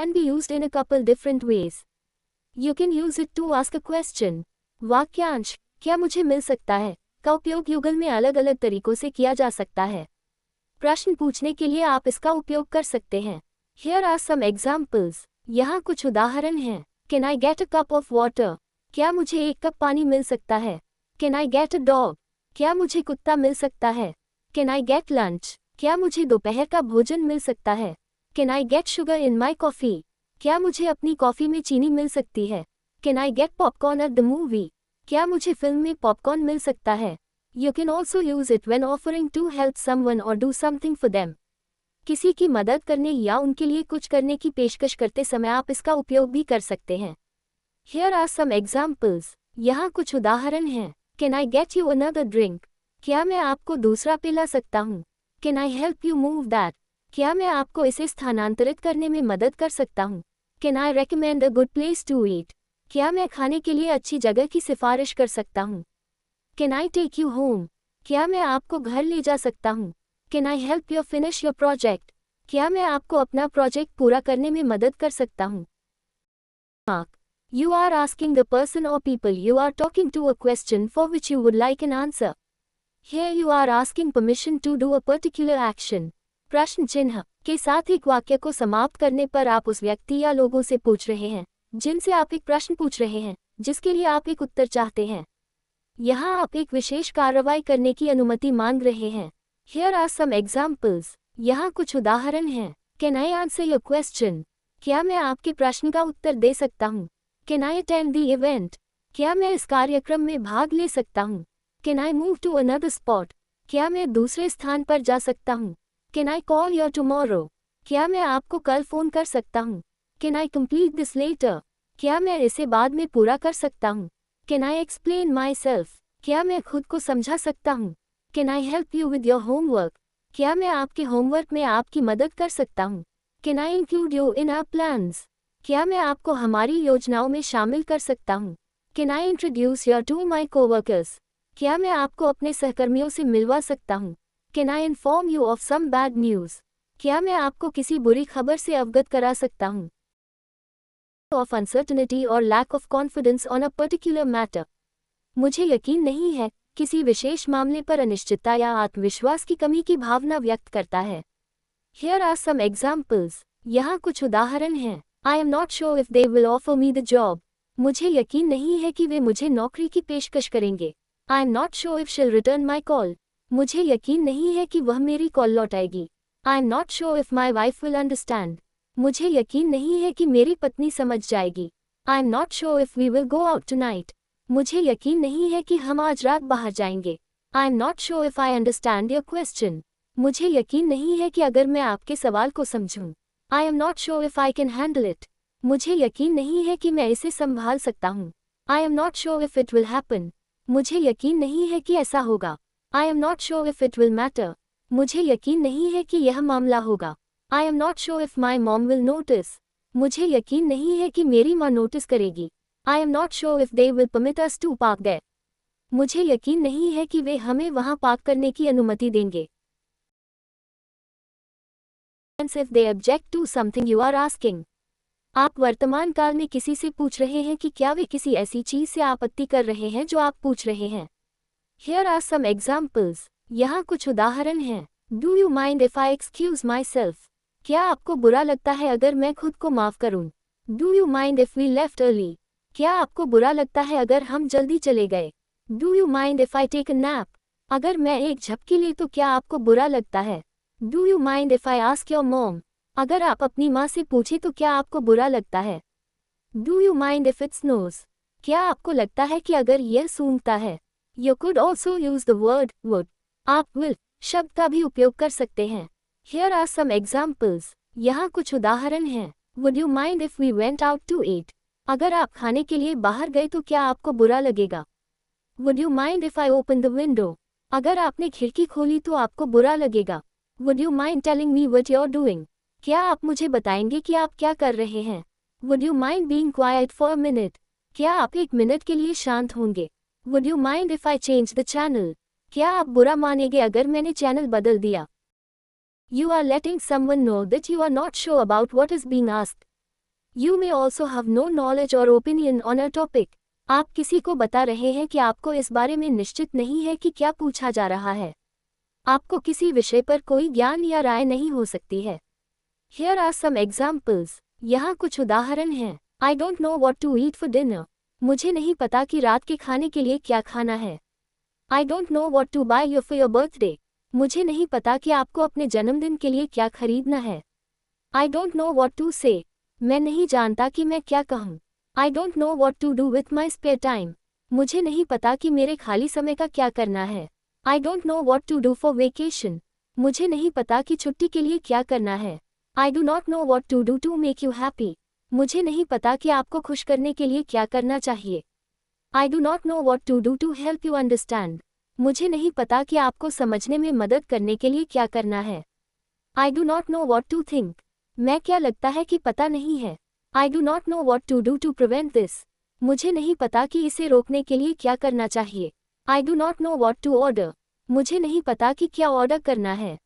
can be used in a couple different ways. You can use it to ask a question. वाक्यांश क्या मुझे मिल सकता है का उपयोग युगल में अलग अलग तरीकों से किया जा सकता है। प्रश्न पूछने के लिए आप इसका उपयोग कर सकते हैं। Here are some examples. यहाँ कुछ उदाहरण हैं। Can I get a cup of water? क्या मुझे एक कप पानी मिल सकता है? Can I get a dog? क्या मुझे कुत्ता मिल सकता है? Can I get lunch? क्या मुझे दोपहर का भोजन मिल सकता है? Can I get sugar in my coffee? क्या मुझे अपनी कॉफ़ी में चीनी मिल सकती है? Can I get popcorn at the movie? क्या मुझे फिल्म में पॉपकॉर्न मिल सकता है? You can also use it when offering to help someone or do something for them. किसी की मदद करने या उनके लिए कुछ करने की पेशकश करते समय आप इसका उपयोग भी कर सकते हैं। Here are some examples. यहाँ कुछ उदाहरण हैं। Can I get you another drink? क्या मैं आपको दूसरा पिला सकता हूँ? Can I help you move that? क्या मैं आपको इसे स्थानांतरित करने में मदद कर सकता हूँ? Can I recommend a good place to eat? क्या मैं खाने के लिए अच्छी जगह की सिफारिश कर सकता हूँ? Can I take you home? क्या मैं आपको घर ले जा सकता हूँ? Can I help you finish your project? क्या मैं आपको अपना प्रोजेक्ट पूरा करने में मदद कर सकता हूँ? Mark. You are asking the person or people you are talking to a question for which you would like an answer. Here you are asking permission to do a particular action. प्रश्न चिन्ह के साथ एक वाक्य को समाप्त करने पर आप उस व्यक्ति या लोगों से पूछ रहे हैं जिनसे आप एक प्रश्न पूछ रहे हैं जिसके लिए आप एक उत्तर चाहते हैं। यहाँ आप एक विशेष कार्रवाई करने की अनुमति मांग रहे हैं। Here are some examples. यहाँ कुछ उदाहरण हैं। Can I answer your question? क्या मैं आपके प्रश्न का उत्तर दे सकता हूँ? Can I attend the event? क्या मैं इस कार्यक्रम में भाग ले सकता हूँ? Can I move to another spot? क्या मैं दूसरे स्थान पर जा सकता हूँ? Can I call you tomorrow? क्या मैं आपको कल फ़ोन कर सकता हूँ? Can I complete this later? क्या मैं इसे बाद में पूरा कर सकता हूँ? Can I explain myself? क्या मैं खुद को समझा सकता हूँ? Can I help you with your homework? क्या मैं आपके होमवर्क में आपकी मदद कर सकता हूँ? Can I include you in our plans? क्या मैं आपको हमारी योजनाओं में शामिल कर सकता हूँ? Can I introduce you to my coworkers? क्या मैं आपको अपने सहकर्मियों से मिलवा सकता हूँ? Can I inform you of some bad news? क्या मैं आपको किसी बुरी खबर से अवगत करा सकता हूँ? Of uncertainty or lack of confidence on a particular matter. मुझे यकीन नहीं है किसी विशेष मामले पर अनिश्चितता या आत्मविश्वास की कमी की भावना व्यक्त करता है। Here are some examples. यहाँ कुछ उदाहरण हैं। I am not sure if they will offer me the job. मुझे यकीन नहीं है कि वे मुझे नौकरी की पेशकश करेंगे। I am not sure if she'll return my call. मुझे यकीन नहीं है कि वह मेरी call लौटाएगी। I am not sure if my wife will understand. मुझे यकीन नहीं है कि मेरी पत्नी समझ जाएगी। I am not sure if we will go out tonight. मुझे यकीन नहीं है कि हम आज रात बाहर जाएंगे। I am not sure if I understand your question. मुझे यकीन नहीं है कि अगर मैं आपके सवाल को समझूं। I am not sure if I can handle it. मुझे यकीन नहीं है कि मैं इसे संभाल सकता हूँ। I am not sure if it will happen. मुझे यकीन नहीं है कि ऐसा होगा। I am not sure if it will matter. मुझे यकीन नहीं है कि यह मामला होगा। I am not sure if my mom will notice. मुझे यकीन नहीं है कि मेरी माँ नोटिस करेगी। I am not sure if they will permit us to park there. मुझे यकीन नहीं है कि वे हमें वहाँ पार्क करने की अनुमति देंगे। If they object to something you are asking. आप वर्तमान काल में किसी से पूछ रहे हैं कि क्या वे किसी ऐसी चीज़ से आपत्ति कर रहे हैं जो आप पूछ रहे हैं। Here are some examples. यहाँ कुछ उदाहरण हैं। Do you mind if I excuse myself? क्या आपको बुरा लगता है अगर मैं खुद को माफ़ करूं? Do you mind if we left early? क्या आपको बुरा लगता है अगर हम जल्दी चले गए? Do you mind if I take a nap? अगर मैं एक झपकी ले तो क्या आपको बुरा लगता है? Do you mind if I ask your mom? अगर आप अपनी माँ से पूछें तो क्या आपको बुरा लगता है? Do you mind if it snows? क्या आपको लगता है कि अगर यह सूंघता है? You could also use the word would. आप will शब्द का भी उपयोग कर सकते हैं। Here are some examples. यहाँ कुछ उदाहरण हैं। Would you mind if we went out to eat? अगर आप खाने के लिए बाहर गए तो क्या आपको बुरा लगेगा? Would you mind if I open the window? अगर आपने खिड़की खोली तो आपको बुरा लगेगा। Would you mind telling me what you're doing? क्या आप मुझे बताएंगे कि आप क्या कर रहे हैं? Would you mind being quiet for a minute? क्या आप एक मिनट के लिए शांत होंगे? Would you mind if I change the channel? क्या आप बुरा मानेंगे अगर मैंने चैनल बदल दिया? You are letting someone know that you are not sure about what is being asked. You may also have no knowledge or opinion on a topic. आप किसी को बता रहे हैं कि आपको इस बारे में निश्चित नहीं है कि क्या पूछा जा रहा है। आपको किसी विषय पर कोई ज्ञान या राय नहीं हो सकती है। Here are some examples. यहाँ कुछ उदाहरण हैं। I don't know what to eat for dinner. मुझे नहीं पता कि रात के खाने के लिए क्या खाना है। I don't know what to buy you for your birthday. मुझे नहीं पता कि आपको अपने जन्मदिन के लिए क्या खरीदना है। I don't know what to say. मैं नहीं जानता कि मैं क्या कहूँ। I don't know what to do with my spare time. मुझे नहीं पता कि मेरे खाली समय का क्या करना है। I don't know what to do for vacation. मुझे नहीं पता कि छुट्टी के लिए क्या करना है। I do not know what to do to make you happy. मुझे नहीं पता कि आपको खुश करने के लिए क्या करना चाहिए। I do not know what to do to help you understand. मुझे नहीं पता कि आपको समझने में मदद करने के लिए क्या करना है। I do not know what to think. मैं क्या लगता है कि पता नहीं है। I do not know what to do to prevent this. मुझे नहीं पता कि इसे रोकने के लिए क्या करना चाहिए। I do not know what to order. मुझे नहीं पता कि क्या ऑर्डर करना है।